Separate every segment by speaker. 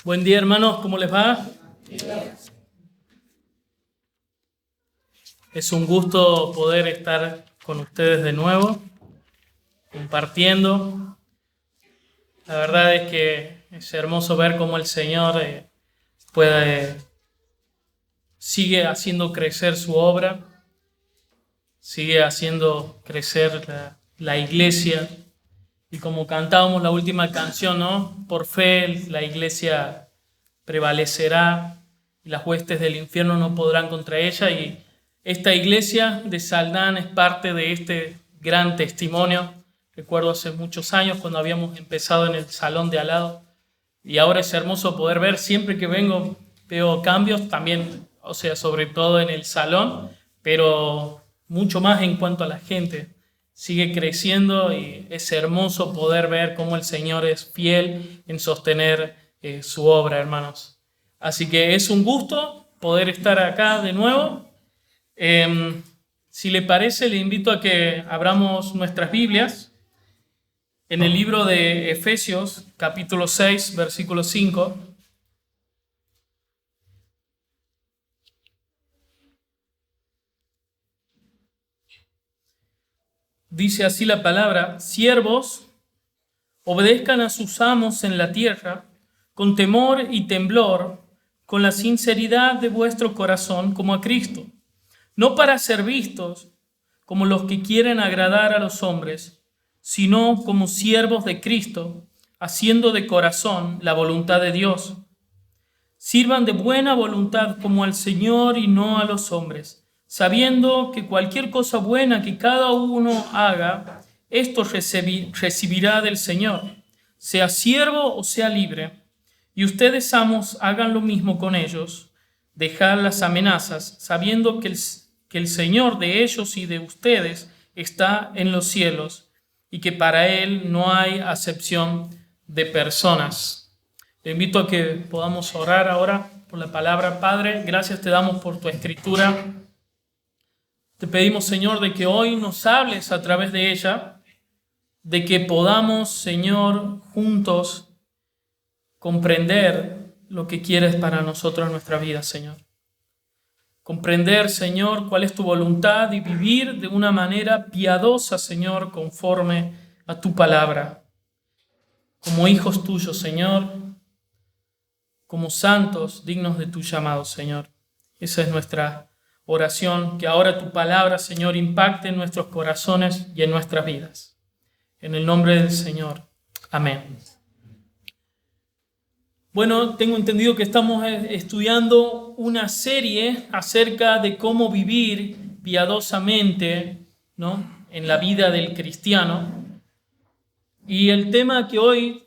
Speaker 1: Buen día, hermanos, ¿cómo les va? Es un gusto poder estar con ustedes de nuevo, compartiendo. La verdad es que es hermoso ver cómo el Señor sigue haciendo crecer su obra, sigue haciendo crecer la iglesia. Y como cantábamos la última canción, ¿no? Por fe la iglesia prevalecerá y las huestes del infierno no podrán contra ella. Y esta iglesia de Saldán es parte de este gran testimonio. Recuerdo hace muchos años cuando habíamos empezado en el salón de al lado. Y ahora es hermoso poder ver, siempre que vengo veo cambios también, o sea, sobre todo en el salón, pero mucho más en cuanto a la gente. Sigue creciendo y es hermoso poder ver cómo el Señor es fiel en sostener su obra, hermanos. Así que es un gusto poder estar acá de nuevo. Si le parece, le invito a que abramos nuestras Biblias en el libro de Efesios, capítulo 6, versículo 5. Dice así la palabra: siervos, obedezcan a sus amos en la tierra, con temor y temblor, con la sinceridad de vuestro corazón, como a Cristo, no para ser vistos como los que quieren agradar a los hombres, sino como siervos de Cristo, haciendo de corazón la voluntad de Dios. Sirvan de buena voluntad como al Señor y no a los hombres, sabiendo que cualquier cosa buena que cada uno haga, esto recibirá del Señor, sea siervo o sea libre. Y ustedes, amos, hagan lo mismo con ellos, dejad las amenazas, sabiendo que el Señor de ellos y de ustedes está en los cielos, y que para Él no hay acepción de personas. Te invito a que podamos orar ahora por la palabra. Padre, gracias te damos por tu escritura. Te pedimos, Señor, de que hoy nos hables a través de ella, de que podamos, Señor, juntos comprender lo que quieres para nosotros en nuestra vida, Señor. Comprender, Señor, cuál es tu voluntad y vivir de una manera piadosa, Señor, conforme a tu palabra. Como hijos tuyos, Señor, como santos dignos de tu llamado, Señor. Esa es nuestra oración, que ahora tu palabra, Señor, impacte en nuestros corazones y en nuestras vidas. En el nombre del Señor. Amén. Bueno, tengo entendido que estamos estudiando una serie acerca de cómo vivir piadosamente, ¿no?, en la vida del cristiano. Y el tema que hoy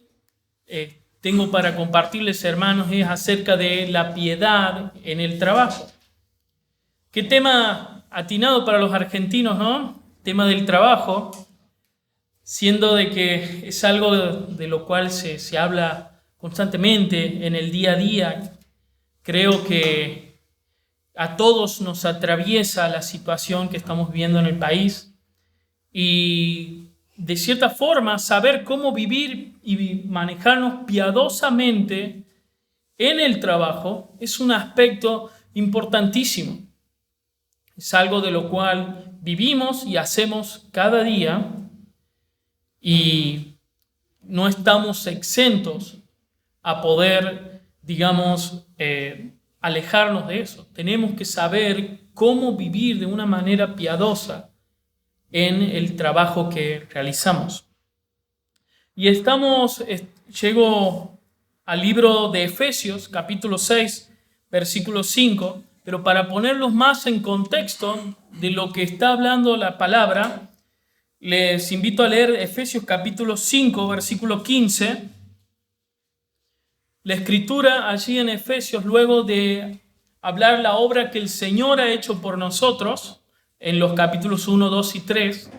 Speaker 1: tengo para compartirles, hermanos, es acerca de la piedad en el trabajo. Qué tema atinado para los argentinos, ¿no? Tema del trabajo, siendo de que es algo de lo cual se habla constantemente en el día a día. Creo que a todos nos atraviesa la situación que estamos viviendo en el país y de cierta forma saber cómo vivir y manejarnos piadosamente en el trabajo es un aspecto importantísimo. Es algo de lo cual vivimos y hacemos cada día y no estamos exentos a poder, digamos, alejarnos de eso. Tenemos que saber cómo vivir de una manera piadosa en el trabajo que realizamos. Y llego al libro de Efesios, capítulo 6, versículo 5, pero para ponerlos más en contexto de lo que está hablando la palabra, les invito a leer Efesios capítulo 5, versículo 15. La escritura allí en Efesios, luego de hablar la obra que el Señor ha hecho por nosotros, en los capítulos 1, 2 y 3,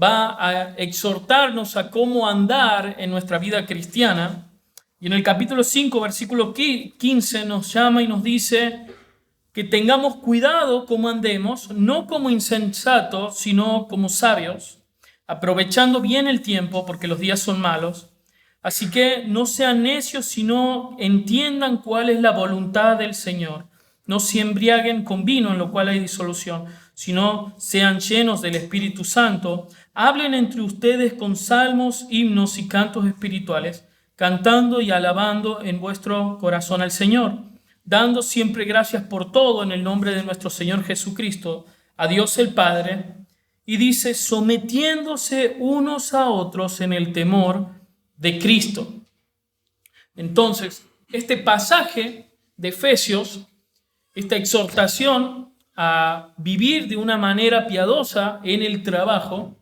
Speaker 1: va a exhortarnos a cómo andar en nuestra vida cristiana. Y en el capítulo 5, versículo 15, nos llama y nos dice que tengamos cuidado cómo andemos, no como insensatos, sino como sabios, aprovechando bien el tiempo, porque los días son malos. Así que no sean necios, sino entiendan cuál es la voluntad del Señor. No se embriaguen con vino, en lo cual hay disolución, sino sean llenos del Espíritu Santo. Hablen entre ustedes con salmos, himnos y cantos espirituales, cantando y alabando en vuestro corazón al Señor, dando siempre gracias por todo en el nombre de nuestro Señor Jesucristo, a Dios el Padre. Y dice, sometiéndose unos a otros en el temor de Cristo. Entonces, este pasaje de Efesios, esta exhortación a vivir de una manera piadosa en el trabajo,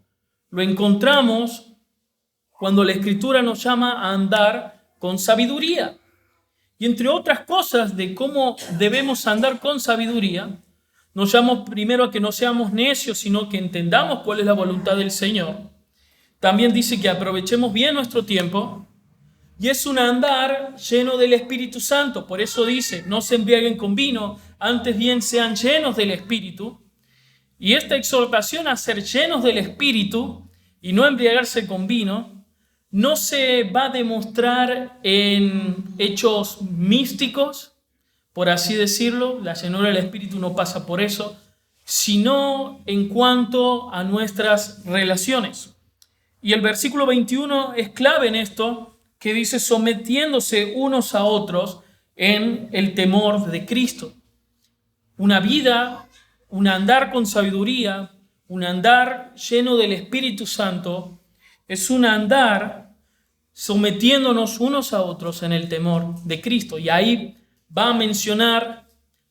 Speaker 1: lo encontramos cuando la Escritura nos llama a andar con sabiduría. Y entre otras cosas de cómo debemos andar con sabiduría, nos llama primero a que no seamos necios, sino que entendamos cuál es la voluntad del Señor. También dice que aprovechemos bien nuestro tiempo, y es un andar lleno del Espíritu Santo. Por eso dice, no se embriaguen con vino, antes bien sean llenos del Espíritu. Y esta exhortación a ser llenos del Espíritu y no embriagarse con vino, no se va a demostrar en hechos místicos, por así decirlo. La llenura del Espíritu no pasa por eso, sino en cuanto a nuestras relaciones. Y el versículo 21 es clave en esto, que dice sometiéndose unos a otros en el temor de Cristo. Una vida, un andar con sabiduría, un andar lleno del Espíritu Santo, es un andar sometiéndonos unos a otros en el temor de Cristo. Y ahí va a mencionar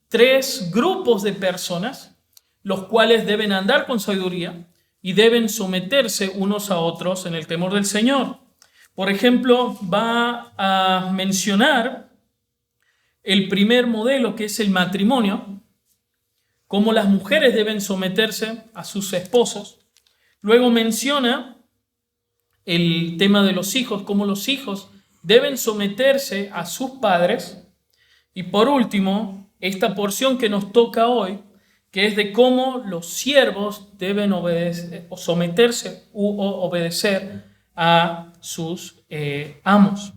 Speaker 1: 3 grupos de personas, los cuales deben andar con sabiduría y deben someterse unos a otros en el temor del Señor. Por ejemplo, va a mencionar el primer modelo, que es el matrimonio, cómo las mujeres deben someterse a sus esposos. Luego menciona el tema de los hijos, cómo los hijos deben someterse a sus padres. Y por último, esta porción que nos toca hoy, que es de cómo los siervos deben obedecer, o someterse u obedecer a sus amos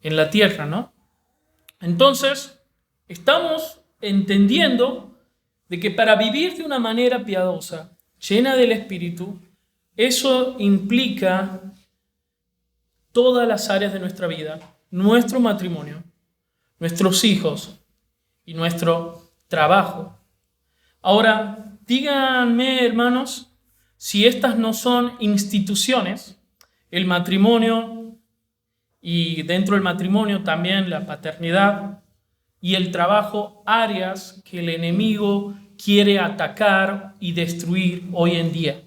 Speaker 1: en la tierra, ¿no? Entonces, estamos entendiendo de que para vivir de una manera piadosa, llena del Espíritu, eso implica todas las áreas de nuestra vida, nuestro matrimonio, nuestros hijos y nuestro trabajo. Ahora, díganme, hermanos, si estas no son instituciones, el matrimonio y dentro del matrimonio también la paternidad y el trabajo, áreas que el enemigo quiere atacar y destruir hoy en día.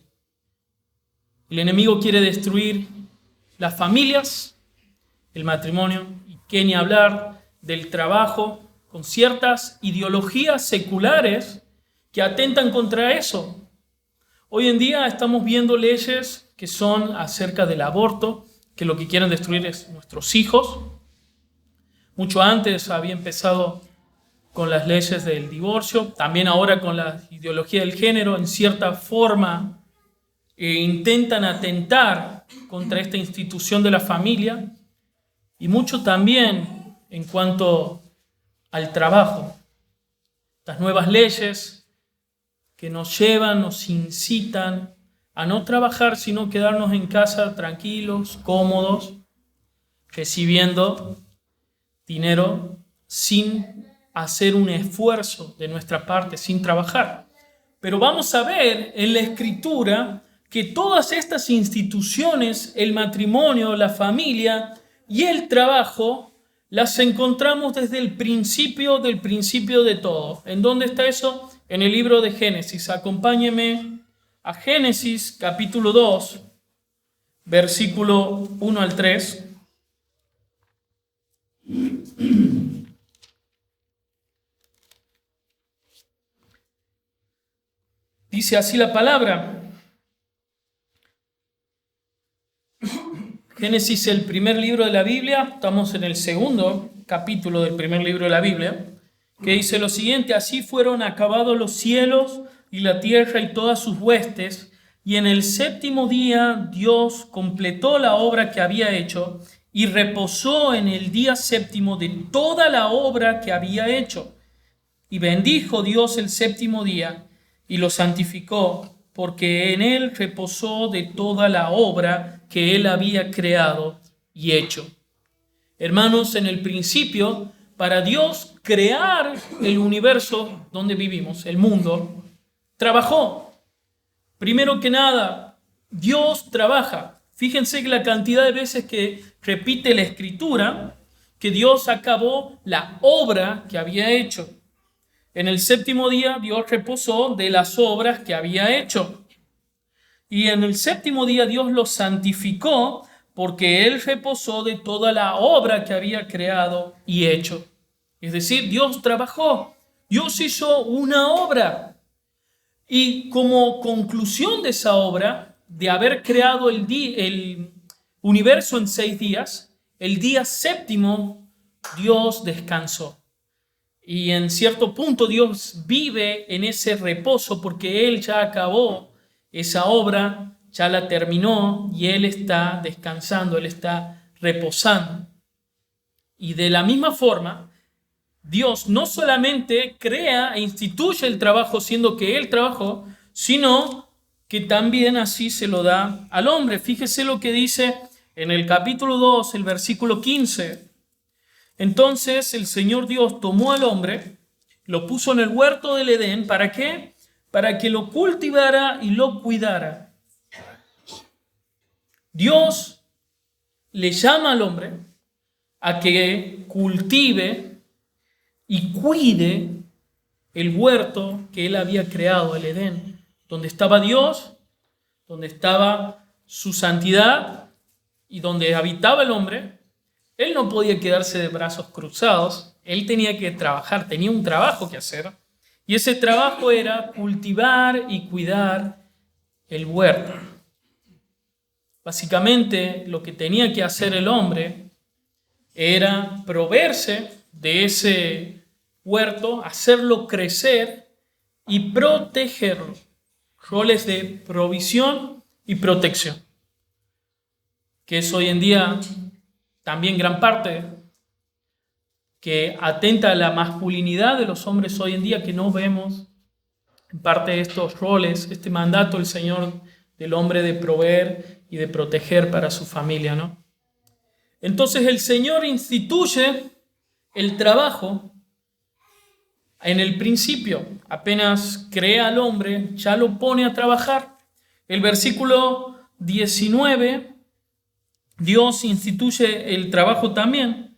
Speaker 1: El enemigo quiere destruir las familias, el matrimonio, y qué ni hablar del trabajo, con ciertas ideologías seculares que atentan contra eso. Hoy en día estamos viendo leyes que son acerca del aborto, que lo que quieren destruir es nuestros hijos. Mucho antes había empezado con las leyes del divorcio, también ahora con la ideología del género, en cierta forma intentan atentar contra esta institución de la familia, y mucho también en cuanto al trabajo. Las nuevas leyes que nos llevan, nos incitan a no trabajar, sino quedarnos en casa tranquilos, cómodos, recibiendo dinero sin hacer un esfuerzo de nuestra parte, sin trabajar. Pero vamos a ver en la Escritura que todas estas instituciones, el matrimonio, la familia y el trabajo, las encontramos desde el principio de todo. ¿En dónde está eso? En el libro de Génesis. Acompáñeme a Génesis capítulo 2, versículo 1 al 3. Dice así la palabra. Génesis, el primer libro de la Biblia, estamos en el segundo capítulo del primer libro de la Biblia, que dice lo siguiente: así fueron acabados los cielos y la tierra y todas sus huestes, y en el séptimo día Dios completó la obra que había hecho, y reposó en el día séptimo de toda la obra que había hecho. Y bendijo Dios el séptimo día y lo santificó, porque en él reposó de toda la obra que él había creado y hecho. Hermanos, en el principio, para Dios crear el universo donde vivimos, el mundo, trabajó. Primero que nada, Dios trabaja. Fíjense que la cantidad de veces que repite la Escritura que Dios acabó la obra que había hecho. En el séptimo día Dios reposó de las obras que había hecho. Y en el séptimo día Dios lo santificó porque Él reposó de toda la obra que había creado y hecho. Es decir, Dios trabajó. Dios hizo una obra. Y como conclusión de esa obra, de haber creado el universo en 6 días, el día séptimo Dios descansó. Y en cierto punto Dios vive en ese reposo porque Él ya acabó esa obra, ya la terminó y Él está descansando, Él está reposando. Y de la misma forma, Dios no solamente crea e instituye el trabajo siendo que Él trabajó, sino que también así se lo da al hombre. Fíjese lo que dice en el capítulo 2, el versículo 15. Entonces el Señor Dios tomó al hombre, lo puso en el huerto del Edén. ¿Para qué? Para que lo cultivara y lo cuidara. Dios le llama al hombre a que cultive y cuide el huerto que él había creado, el Edén, donde estaba Dios, donde estaba su santidad y donde habitaba el hombre. Él no podía quedarse de brazos cruzados, él tenía que trabajar, tenía un trabajo que hacer, y ese trabajo era cultivar y cuidar el huerto. Básicamente, lo que tenía que hacer el hombre era proveerse de ese huerto, hacerlo crecer y protegerlo. Roles de provisión y protección, que es hoy en día también gran parte que atenta a la masculinidad de los hombres hoy en día, que no vemos en parte de estos roles, este mandato del Señor del hombre de proveer y de proteger para su familia, ¿no? Entonces el Señor instituye el trabajo en el principio. Apenas crea al hombre, ya lo pone a trabajar. El versículo 19, Dios instituye el trabajo también.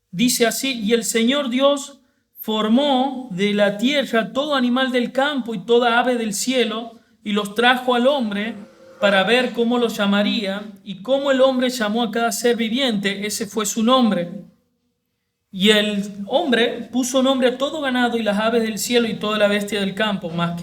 Speaker 1: Dice así: y el Señor Dios formó de la tierra todo animal del campo y toda ave del cielo, y los trajo al hombre para ver cómo los llamaría, y cómo el hombre llamó a cada ser viviente, ese fue su nombre. Y el hombre puso nombre a todo ganado y las aves del cielo y toda la bestia del campo, más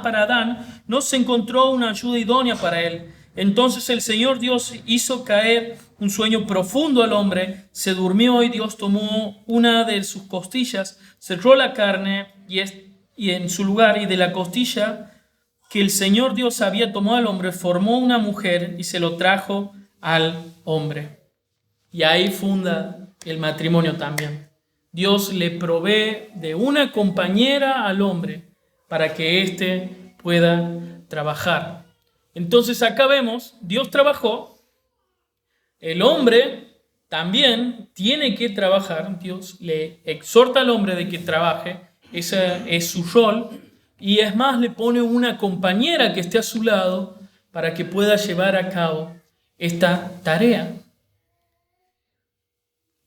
Speaker 1: para Adán no se encontró una ayuda idónea para él. Entonces el Señor Dios hizo caer un sueño profundo al hombre, se durmió y Dios tomó una de sus costillas, cerró la carne y en su lugar, y de la costilla que el Señor Dios había tomado al hombre, formó una mujer y se lo trajo al hombre. Y ahí funda el matrimonio también. Dios le provee de una compañera al hombre para que éste pueda trabajar. Entonces acá vemos, Dios trabajó, el hombre también tiene que trabajar. Dios le exhorta al hombre de que trabaje, ese es su rol, y es más, le pone una compañera que esté a su lado para que pueda llevar a cabo esta tarea.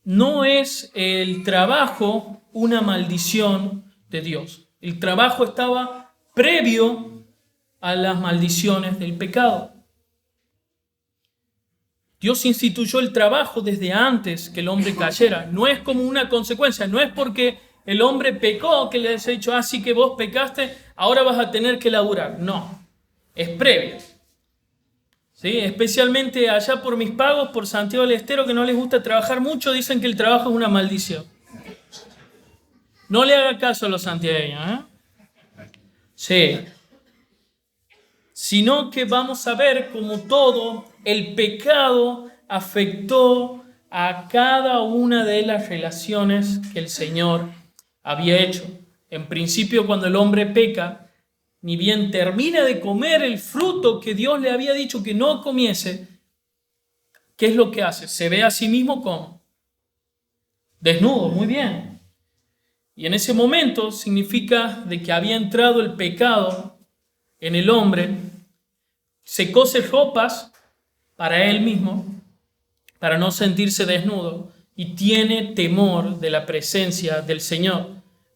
Speaker 1: No es el trabajo una maldición de Dios. El trabajo estaba previo a las maldiciones del pecado. Dios instituyó el trabajo desde antes que el hombre cayera. No es como una consecuencia, no es porque el hombre pecó que le haya dicho, así que vos pecaste, ahora vas a tener que laburar. No, es previo. ¿Sí? Especialmente allá por mis pagos, por Santiago del Estero, que no les gusta trabajar mucho, dicen que el trabajo es una maldición. No le haga caso a los santiagueños, ¿eh? Sí. sino que vamos a ver cómo todo el pecado afectó a cada una de las relaciones que el Señor había hecho. En principio, cuando el hombre peca, ni bien termina de comer el fruto que Dios le había dicho que no comiese, ¿qué es lo que hace? Se ve a sí mismo como desnudo, muy bien. Y en ese momento significa de que había entrado el pecado en el hombre, se cose ropas para él mismo, para no sentirse desnudo, y tiene temor de la presencia del Señor.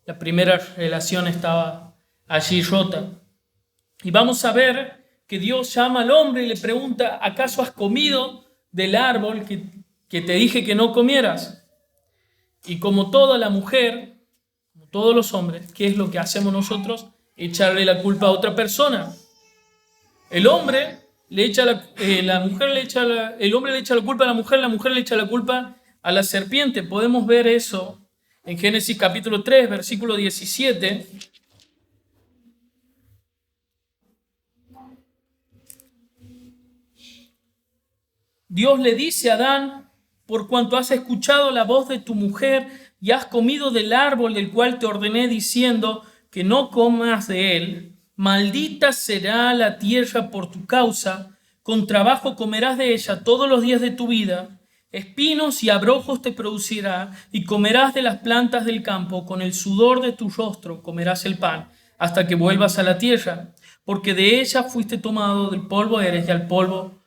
Speaker 1: La primera relación estaba allí rota. Y vamos a ver que Dios llama al hombre y le pregunta, ¿acaso has comido del árbol que te dije que no comieras? Y como toda la mujer, como todos los hombres, ¿qué es lo que hacemos nosotros? Echarle la culpa a otra persona. El hombre le echa el hombre le echa la culpa a la mujer le echa la culpa a la serpiente. Podemos ver eso en Génesis capítulo 3, versículo 17. Dios le dice a Adán, por cuanto has escuchado la voz de tu mujer y has comido del árbol del cual te ordené diciendo que no comas de él, maldita será la tierra por tu causa, con trabajo comerás de ella todos los días de tu vida, espinos y abrojos te producirá, y comerás de las plantas del campo, con el sudor de tu rostro comerás el pan, hasta que vuelvas a la tierra, porque de ella fuiste tomado, del polvo eres y al polvo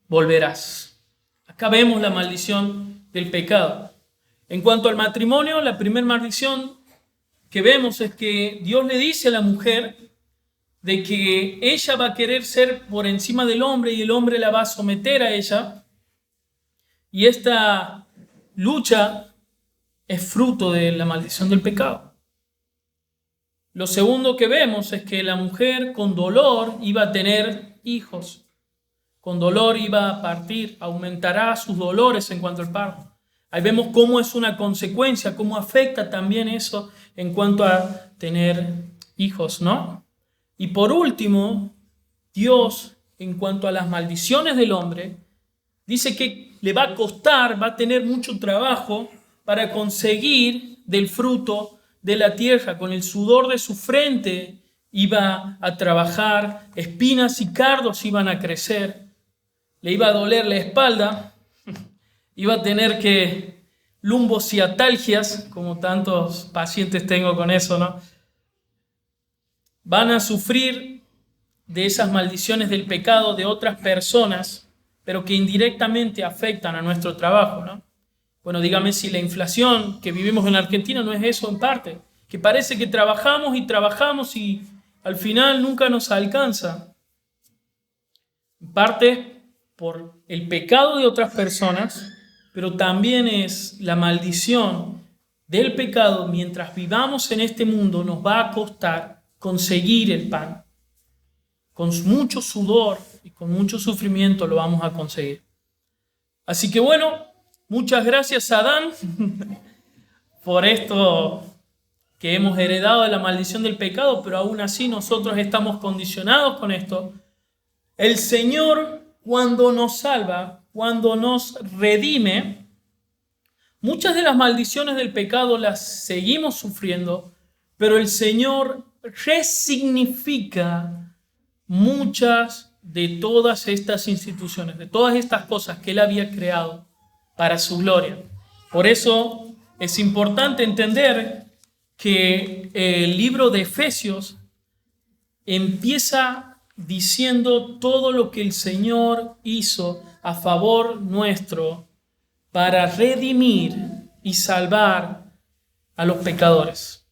Speaker 1: volverás. Acá vemos la maldición del pecado. En cuanto al matrimonio, la primera maldición que vemos es que Dios le dice a la mujer de que ella va a querer ser por encima del hombre y el hombre la va a someter a ella. Y esta lucha es fruto de la maldición del pecado. Lo segundo que vemos es que la mujer con dolor iba a tener hijos. Con dolor iba a partir, aumentará sus dolores en cuanto al parto. Ahí vemos cómo es una consecuencia, cómo afecta también eso en cuanto a tener hijos, ¿no? Y por último, Dios, en cuanto a las maldiciones del hombre, dice que le va a costar, va a tener mucho trabajo para conseguir del fruto de la tierra. Con el sudor de su frente iba a trabajar, espinas y cardos iban a crecer. Le iba a doler la espalda, iba a tener que lumbociatalgias, como tantos pacientes tengo con eso, ¿no? Van a sufrir de esas maldiciones del pecado de otras personas, pero que indirectamente afectan a nuestro trabajo, ¿no? Bueno, dígame si la inflación que vivimos en Argentina no es eso en parte, que parece que trabajamos y al final nunca nos alcanza. En parte por el pecado de otras personas, pero también es la maldición del pecado. Mientras vivamos en este mundo, nos va a costar conseguir el pan. Con mucho sudor y con mucho sufrimiento lo vamos a conseguir. Así que bueno, muchas gracias a Adán por esto que hemos heredado de la maldición del pecado, pero aún así nosotros estamos condicionados con esto. El Señor, cuando nos salva, cuando nos redime, muchas de las maldiciones del pecado las seguimos sufriendo, pero el Señor resignifica muchas de todas estas instituciones, de todas estas cosas que Él había creado para su gloria. Por eso es importante entender que el libro de Efesios empieza diciendo todo lo que el Señor hizo a favor nuestro para redimir y salvar a los pecadores.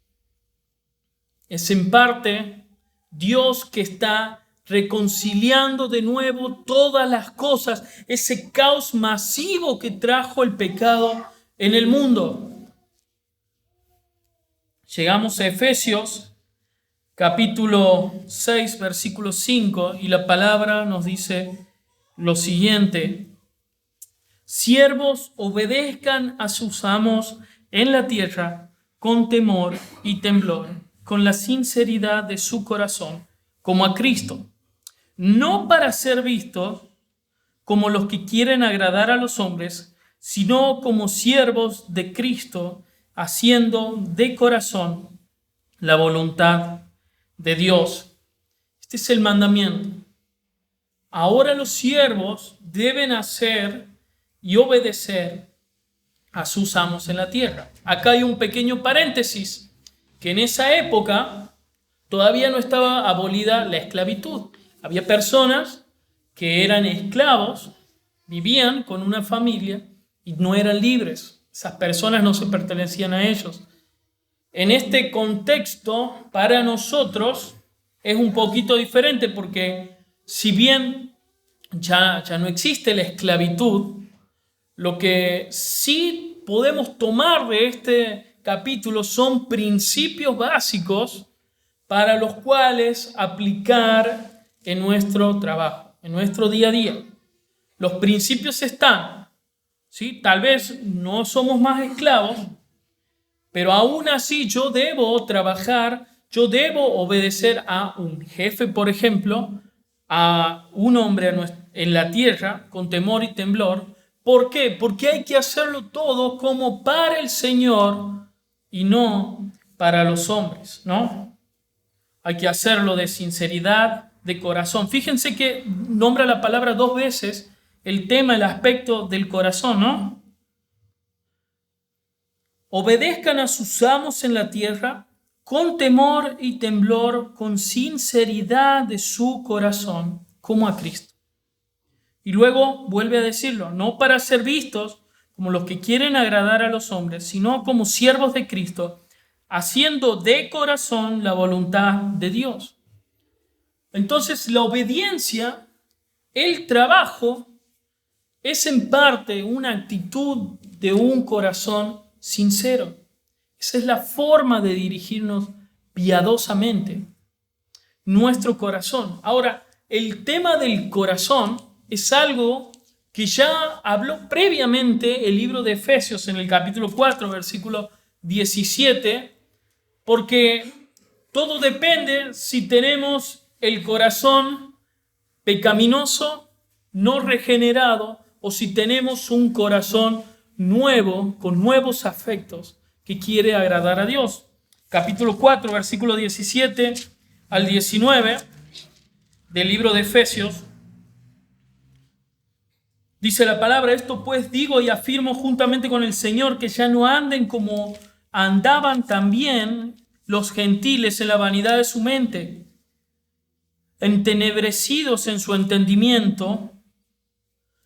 Speaker 1: Es en parte Dios que está reconciliando de nuevo todas las cosas, ese caos masivo que trajo el pecado en el mundo. Llegamos a Efesios capítulo 6, versículo 5, y la palabra nos dice lo siguiente: siervos, obedezcan a sus amos en la tierra con temor y temblor, con la sinceridad de su corazón, como a Cristo, no para ser vistos como los que quieren agradar a los hombres, sino como siervos de Cristo, haciendo de corazón la voluntad de Dios. Este es el mandamiento. Ahora los siervos deben hacer y obedecer a sus amos en la tierra. Acá hay un pequeño paréntesis, que en esa época todavía no estaba abolida la esclavitud. Había personas que eran esclavos, vivían con una familia y no eran libres. Esas personas no se pertenecían a ellos. En este contexto, para nosotros es un poquito diferente, porque si bien ya no existe la esclavitud, lo que sí podemos tomar de este capítulo son principios básicos para los cuales aplicar en nuestro trabajo, en nuestro día a día. Los principios están, ¿sí? Tal vez no somos más esclavos, pero aún así yo debo trabajar, yo debo obedecer a un jefe, por ejemplo, a un hombre en la tierra con temor y temblor. ¿Por qué? Porque hay que hacerlo todo como para el Señor y no para los hombres, ¿no? Hay que hacerlo de sinceridad, de corazón. Fíjense que nombra la palabra 2 veces el tema, el aspecto del corazón, ¿no? Obedezcan a sus amos en la tierra con temor y temblor, con sinceridad de su corazón, como a Cristo. Y luego vuelve a decirlo, no para ser vistos como los que quieren agradar a los hombres, sino como siervos de Cristo, haciendo de corazón la voluntad de Dios. Entonces, la obediencia, el trabajo, es en parte una actitud de un corazón sincero. Esa es la forma de dirigirnos piadosamente, nuestro corazón. Ahora, el tema del corazón es algo que ya habló previamente el libro de Efesios en el capítulo 4, versículo 17, porque todo depende si tenemos el corazón pecaminoso, no regenerado, o si tenemos un corazón nuevo, con nuevos afectos, que quiere agradar a Dios. Capítulo 4, versículo 17 al 19 del libro de Efesios. Dice la palabra: esto pues digo y afirmo juntamente con el Señor, que ya no anden como andaban también los gentiles en la vanidad de su mente, entenebrecidos en su entendimiento,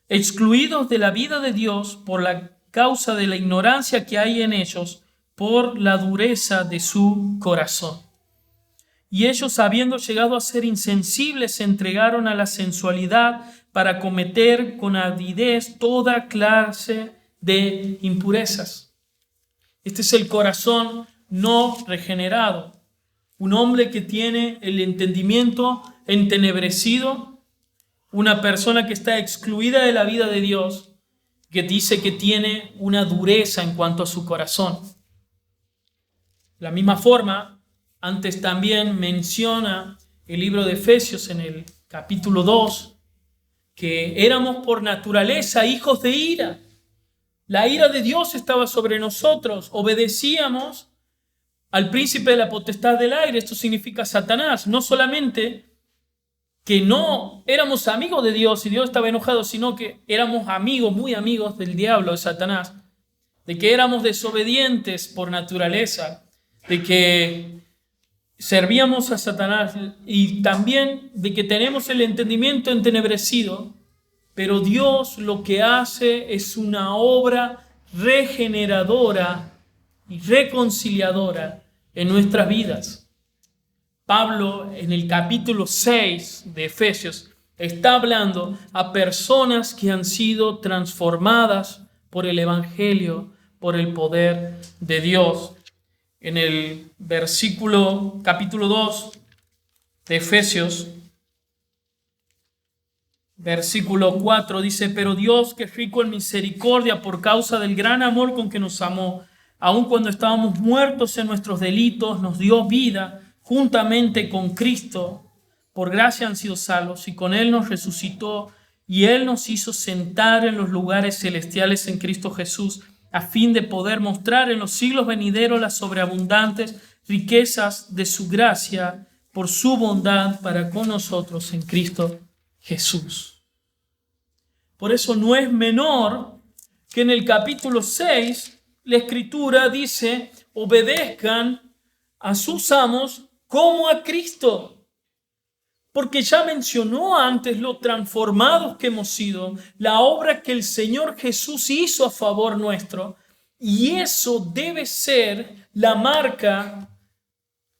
Speaker 1: excluidos de la vida de Dios por la causa de la ignorancia que hay en ellos, por la dureza de su corazón. Y ellos, habiendo llegado a ser insensibles, se entregaron a la sensualidad para cometer con avidez toda clase de impurezas. Este es el corazón no regenerado. Un hombre que tiene el entendimiento entenebrecido, una persona que está excluida de la vida de Dios, que dice que tiene una dureza en cuanto a su corazón. De la misma forma, antes también menciona el libro de Efesios en el capítulo 2, que éramos por naturaleza hijos de ira. La ira de Dios estaba sobre nosotros. Obedecíamos al príncipe de la potestad del aire. Esto significa Satanás. No solamente que no éramos amigos de Dios y Dios estaba enojado, sino que éramos amigos, muy amigos del diablo, de Satanás. De que éramos desobedientes por naturaleza. De que servíamos a Satanás, y también de que tenemos el entendimiento entenebrecido, pero Dios lo que hace es una obra regeneradora y reconciliadora en nuestras vidas. Pablo, en el capítulo 6 de Efesios, está hablando a personas que han sido transformadas por el Evangelio, por el poder de Dios. En el capítulo 2 de Efesios, versículo 4, dice: pero Dios, que es rico en misericordia, por causa del gran amor con que nos amó, aun cuando estábamos muertos en nuestros delitos, nos dio vida juntamente con Cristo. por gracia han sido salvos, y con Él nos resucitó, y Él nos hizo sentar en los lugares celestiales en Cristo Jesús, a fin de poder mostrar en los siglos venideros las sobreabundantes riquezas de su gracia por su bondad para con nosotros en Cristo Jesús. Por eso no es menor que en el capítulo 6 la Escritura dice: obedezcan a sus amos como a Cristo. Porque ya mencionó antes lo transformados que hemos sido, la obra que el Señor Jesús hizo a favor nuestro. Y eso debe ser la marca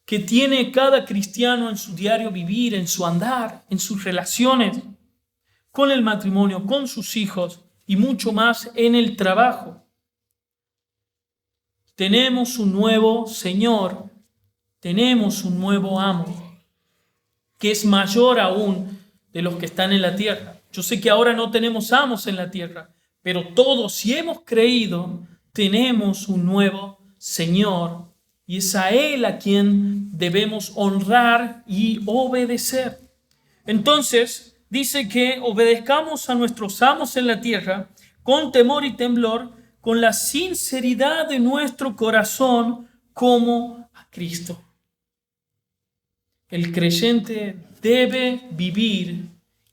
Speaker 1: que tiene cada cristiano en su diario vivir, en su andar, en sus relaciones, con el matrimonio, con sus hijos y mucho más en el trabajo. Tenemos un nuevo Señor, tenemos un nuevo amo, que es mayor aún de los que están en la tierra. Yo sé que ahora no tenemos amos en la tierra, pero todos, si hemos creído, tenemos un nuevo Señor, y es a Él a quien debemos honrar y obedecer. Entonces, dice que obedezcamos a nuestros amos en la tierra con temor y temblor, con la sinceridad de nuestro corazón como a Cristo. El creyente debe vivir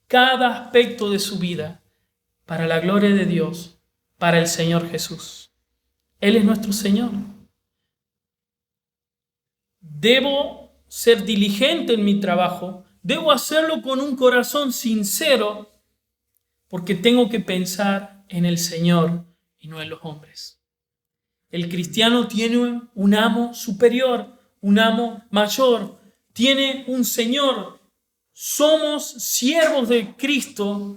Speaker 1: cada aspecto de su vida para la gloria de Dios, para el Señor Jesús. Él es nuestro Señor. Debo ser diligente en mi trabajo, debo hacerlo con un corazón sincero, porque tengo que pensar en el Señor y no en los hombres. El cristiano tiene un amo superior, un amo mayor, tiene un Señor. Somos siervos de Cristo,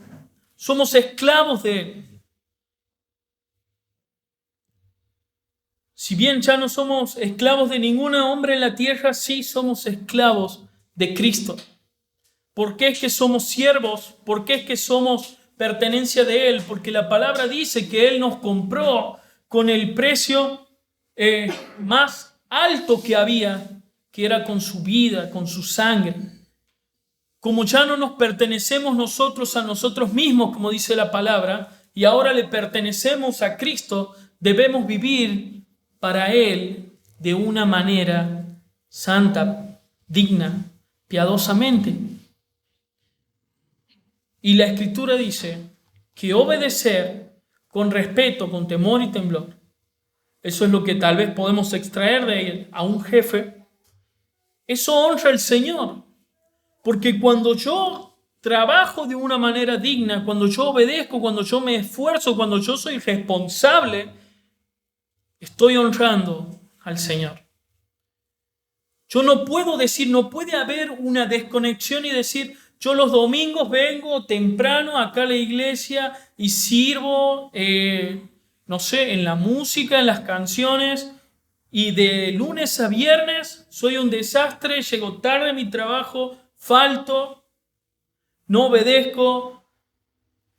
Speaker 1: somos esclavos de Él. Si bien ya no somos esclavos de ningún hombre en la tierra, sí somos esclavos de Cristo. ¿Por qué es que somos siervos? ¿Por qué es que somos pertenencia de Él? Porque la palabra dice que Él nos compró con el precio más alto que había, que era con su vida, con su sangre. Como ya no nos pertenecemos nosotros a nosotros mismos, como dice la palabra, y ahora le pertenecemos a Cristo, debemos vivir para Él de una manera santa, digna, piadosamente. Y la Escritura dice que obedecer con respeto, con temor y temblor, eso es lo que tal vez podemos extraer de él a un jefe. Eso honra al Señor, porque cuando yo trabajo de una manera digna, cuando yo obedezco, cuando yo me esfuerzo, cuando yo soy responsable, estoy honrando al Señor. Yo no puedo decir, no puede haber una desconexión y decir: yo los domingos vengo temprano acá a la iglesia y sirvo, no sé, en la música, en las canciones, y de lunes a viernes soy un desastre, llego tarde a mi trabajo, falto, no obedezco,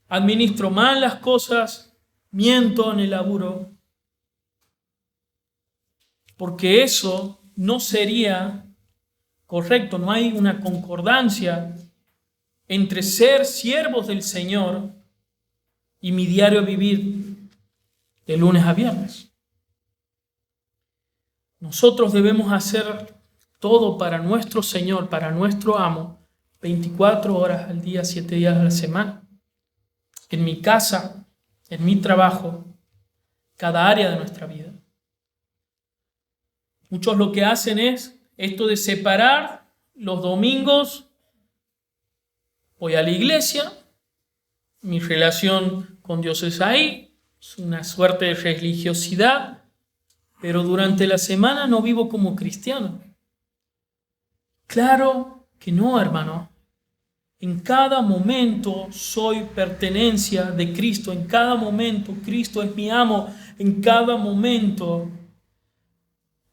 Speaker 1: administro mal las cosas, miento en el laburo. Porque eso no sería correcto, no hay una concordancia entre ser siervos del Señor y mi diario vivir de lunes a viernes. Nosotros debemos hacer todo para nuestro Señor, para nuestro amo, 24 horas al día, 7 días a la semana. En mi casa, en mi trabajo, cada área de nuestra vida. Muchos lo que hacen es esto de separar los domingos. Voy a la iglesia, mi relación con Dios es ahí, es una suerte de religiosidad, pero durante la semana no vivo como cristiano. Claro que no, hermano. En cada momento soy pertenencia de Cristo, en cada momento Cristo es mi amo, en cada momento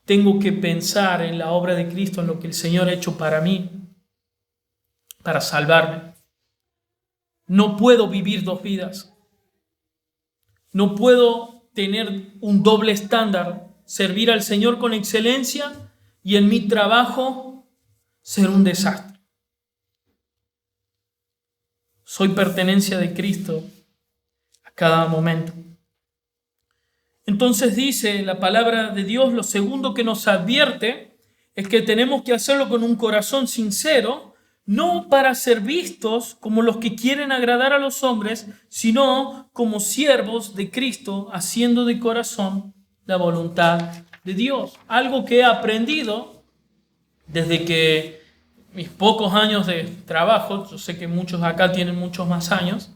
Speaker 1: tengo que pensar en la obra de Cristo, en lo que el Señor ha hecho para mí, para salvarme. No puedo vivir dos vidas. No puedo tener un doble estándar, servir al Señor con excelencia y en mi trabajo ser un desastre. Soy pertenencia de Cristo a cada momento. Entonces dice la palabra de Dios, lo segundo que nos advierte es que tenemos que hacerlo con un corazón sincero, no para ser vistos como los que quieren agradar a los hombres, sino como siervos de Cristo, haciendo de corazón la voluntad de Dios. Algo que he aprendido desde que mis pocos años de trabajo, yo sé que muchos acá tienen muchos más años,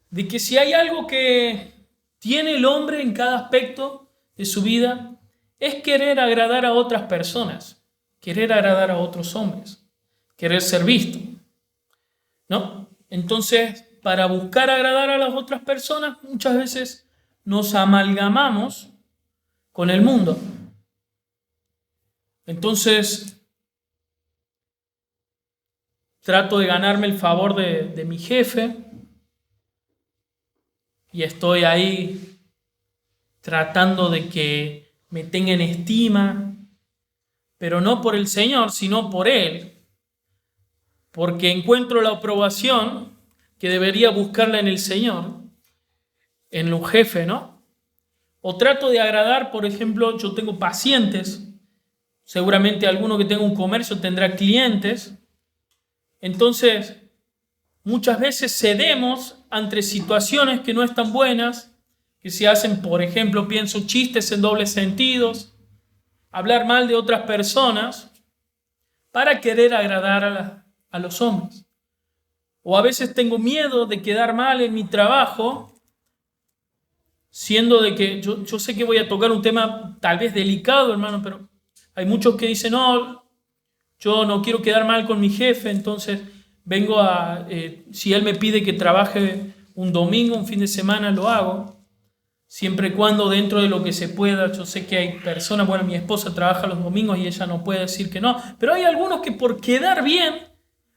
Speaker 1: de que si hay algo que tiene el hombre en cada aspecto de su vida, es querer agradar a otras personas, querer agradar a otros hombres, querer ser visto, ¿no? Entonces, para buscar agradar a las otras personas, muchas veces nos amalgamamos con el mundo. Entonces, trato de ganarme el favor de mi jefe y estoy ahí tratando de que me tenga en estima, pero no por el Señor, sino por Él, porque encuentro la aprobación que debería buscarla en el Señor, en un jefe, ¿no? O trato de agradar, por ejemplo, yo tengo pacientes, seguramente alguno que tenga un comercio tendrá clientes, entonces muchas veces cedemos ante situaciones que no están buenas, que se hacen, por ejemplo, pienso chistes en dobles sentidos, hablar mal de otras personas para querer agradar a los hombres. O a veces tengo miedo de quedar mal en mi trabajo, siendo de que yo sé que voy a tocar un tema tal vez delicado, hermano, pero hay muchos que dicen, no, yo no quiero quedar mal con mi jefe, entonces vengo si él me pide que trabaje un domingo, un fin de semana, lo hago, siempre y cuando dentro de lo que se pueda. Yo sé que hay personas, bueno, mi esposa trabaja los domingos y ella no puede decir que no, pero hay algunos que por quedar bien,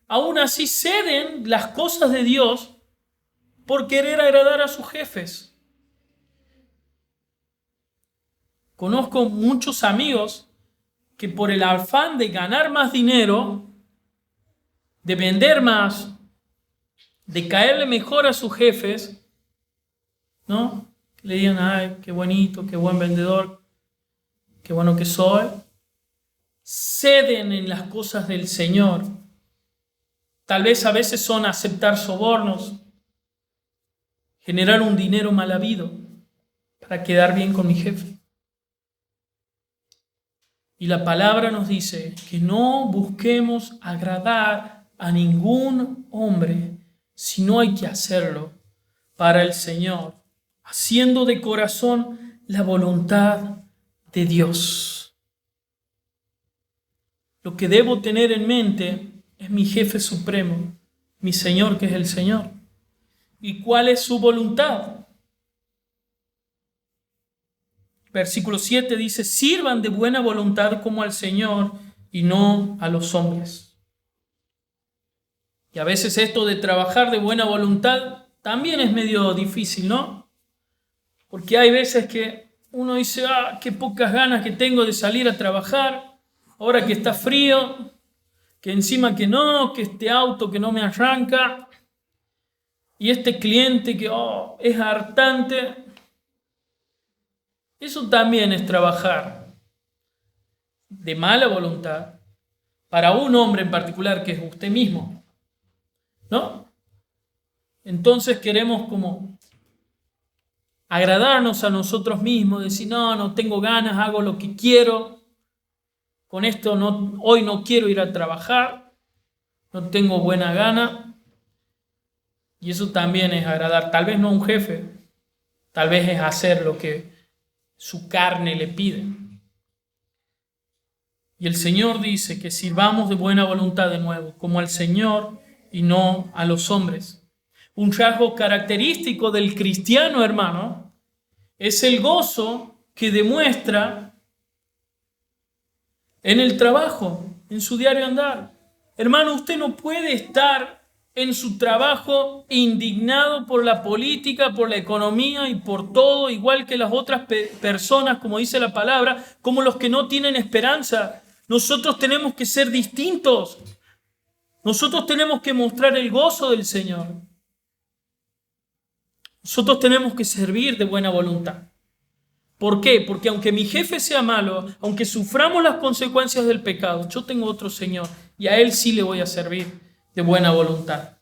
Speaker 1: aún así ceden las cosas de Dios por querer agradar a sus jefes. Conozco muchos amigos que por el afán de ganar más dinero, de vender más, de caerle mejor a sus jefes, ¿no? Le digan, ay, qué bonito, qué buen vendedor, qué bueno que soy. Ceden en las cosas del Señor. Tal vez a veces son aceptar sobornos, generar un dinero mal habido para quedar bien con mi jefe. Y la palabra nos dice que no busquemos agradar a ningún hombre, sino hay que hacerlo para el Señor, haciendo de corazón la voluntad de Dios. Lo que debo tener en mente es mi jefe supremo, mi Señor, que es el Señor. ¿Y cuál es su voluntad? Versículo 7 dice, sirvan de buena voluntad como al Señor y no a los hombres. Y a veces esto de trabajar de buena voluntad también es medio difícil, ¿no? Porque hay veces que uno dice, qué pocas ganas que tengo de salir a trabajar, ahora que está frío, que encima que no, que este auto que no me arranca, y este cliente que es hartante. Eso también es trabajar de mala voluntad para un hombre en particular, que es usted mismo, ¿no? Entonces queremos como agradarnos a nosotros mismos, decir, no tengo ganas, hago lo que quiero, con esto hoy no quiero ir a trabajar, no tengo buena gana. Y eso también es agradar, tal vez no a un jefe, tal vez es hacer lo que su carne le pide. Y el Señor dice que sirvamos de buena voluntad de nuevo, como al Señor y no a los hombres. Un rasgo característico del cristiano, hermano, es el gozo que demuestra en el trabajo, en su diario andar. Hermano, usted no puede estar en su trabajo indignado por la política, por la economía y por todo, igual que las otras personas, como dice la palabra, como los que no tienen esperanza. Nosotros tenemos que ser distintos. Nosotros tenemos que mostrar el gozo del Señor. Nosotros tenemos que servir de buena voluntad. ¿Por qué? Porque aunque mi jefe sea malo, aunque suframos las consecuencias del pecado, yo tengo otro Señor y a Él sí le voy a servir de buena voluntad.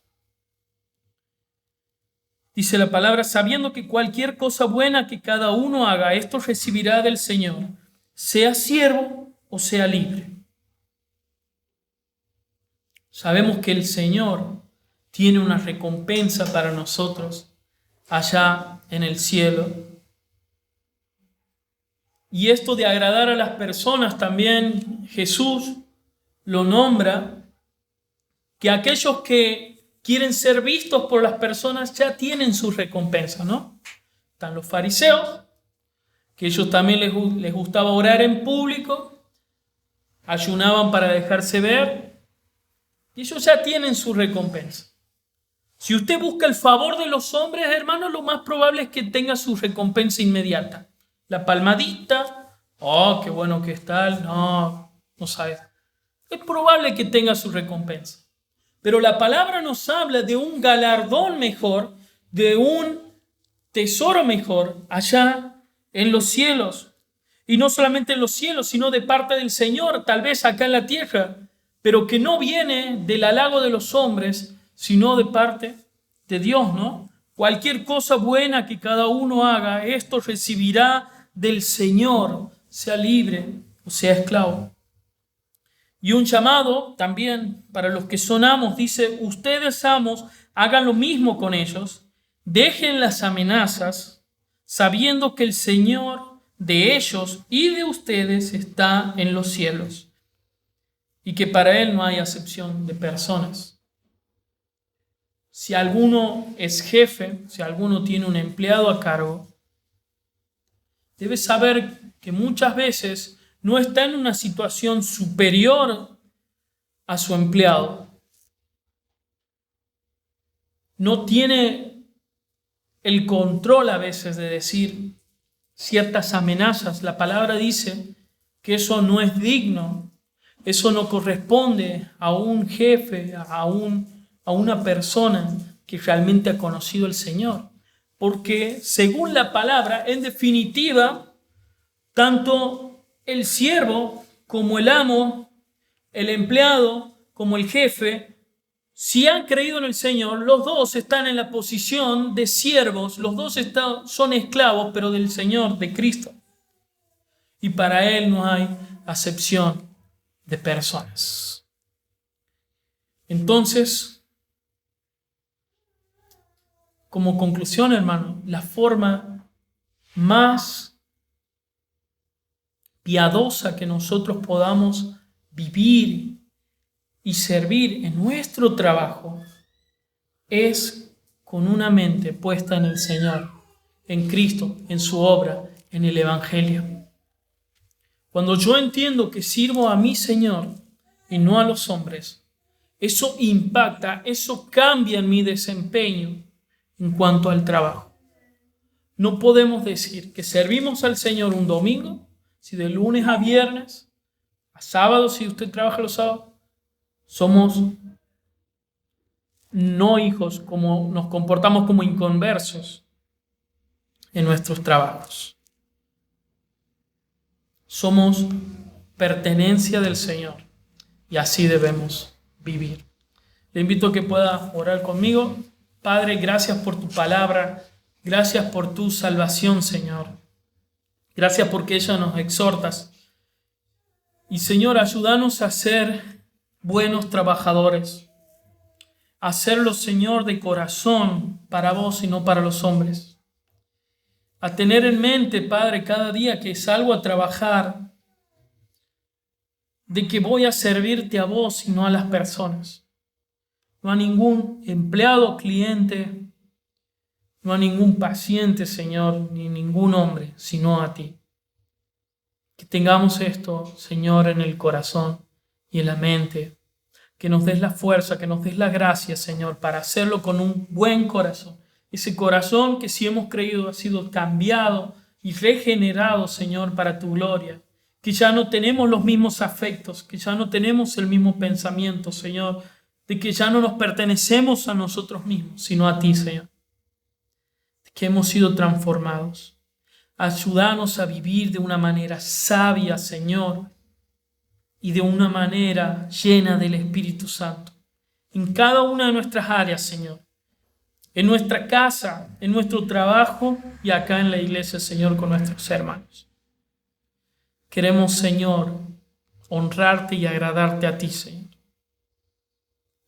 Speaker 1: Dice la palabra, sabiendo que cualquier cosa buena que cada uno haga, esto recibirá del Señor, sea siervo o sea libre. Sabemos que el Señor tiene una recompensa para nosotros allá en el cielo. Y esto de agradar a las personas también Jesús lo nombra, que aquellos que quieren ser vistos por las personas ya tienen su recompensa, ¿no? Están los fariseos, que ellos también les gustaba orar en público, ayunaban para dejarse ver, y ellos ya tienen su recompensa. Si usted busca el favor de los hombres, hermano, lo más probable es que tenga su recompensa inmediata. La palmadita, oh, qué bueno que está, no sabes. Es probable que tenga su recompensa. Pero la palabra nos habla de un galardón mejor, de un tesoro mejor allá en los cielos. Y no solamente en los cielos, sino de parte del Señor, tal vez acá en la tierra, pero que no viene del halago de los hombres, sino de parte de Dios, ¿no? Cualquier cosa buena que cada uno haga, esto recibirá del Señor, sea libre o sea esclavo. Y un llamado también para los que son amos, dice, ustedes amos, hagan lo mismo con ellos, dejen las amenazas, sabiendo que el Señor de ellos y de ustedes está en los cielos, y que para Él no hay acepción de personas. Si alguno es jefe, si alguno tiene un empleado a cargo, debe saber que muchas veces no está en una situación superior a su empleado. No tiene el control a veces de decir ciertas amenazas. La palabra dice que eso no es digno, eso no corresponde a un jefe, a una persona que realmente ha conocido al Señor. Porque según la palabra, en definitiva, tanto el siervo como el amo, el empleado como el jefe, si han creído en el Señor, los dos están en la posición de siervos, los dos son esclavos, pero del Señor, de Cristo. Y para Él no hay acepción de personas. Entonces, como conclusión, hermano, la forma más piadosa que nosotros podamos vivir y servir en nuestro trabajo es con una mente puesta en el Señor, en Cristo, en su obra, en el Evangelio. Cuando yo entiendo que sirvo a mi Señor y no a los hombres, eso impacta, eso cambia en mi desempeño en cuanto al trabajo. No podemos decir que servimos al Señor un domingo, si de lunes a viernes, a sábado, si usted trabaja los sábados, somos no hijos, como nos comportamos como inconversos en nuestros trabajos. Somos pertenencia del Señor y así debemos vivir. Le invito a que pueda orar conmigo. Padre, gracias por tu palabra, gracias por tu salvación, Señor. Gracias porque ella nos exhortas. Y Señor, ayúdanos a ser buenos trabajadores, a hacerlo, Señor, de corazón para vos y no para los hombres. A tener en mente, Padre, cada día que salgo a trabajar, de que voy a servirte a vos y no a las personas. No a ningún empleado o cliente, no a ningún paciente, Señor, ni ningún hombre, sino a ti. Que tengamos esto, Señor, en el corazón y en la mente. Que nos des la fuerza, que nos des la gracia, Señor, para hacerlo con un buen corazón. Ese corazón que si hemos creído ha sido cambiado y regenerado, Señor, para tu gloria. Que ya no tenemos los mismos afectos, que ya no tenemos el mismo pensamiento, Señor, de que ya no nos pertenecemos a nosotros mismos, sino a ti, Señor. que hemos sido transformados. Ayúdanos a vivir de una manera sabia, Señor, y de una manera llena del Espíritu Santo. En cada una de nuestras áreas, Señor. En nuestra casa, en nuestro trabajo y acá en la iglesia, Señor, con nuestros hermanos. Queremos, Señor, honrarte y agradarte a ti, Señor.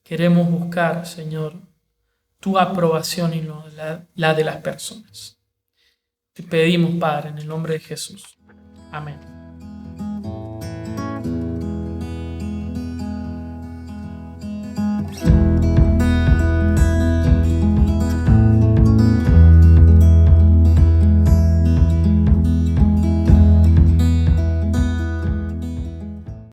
Speaker 1: Queremos buscar, Señor, tu aprobación y no la de las personas. Te pedimos, Padre, en el nombre de Jesús. Amén.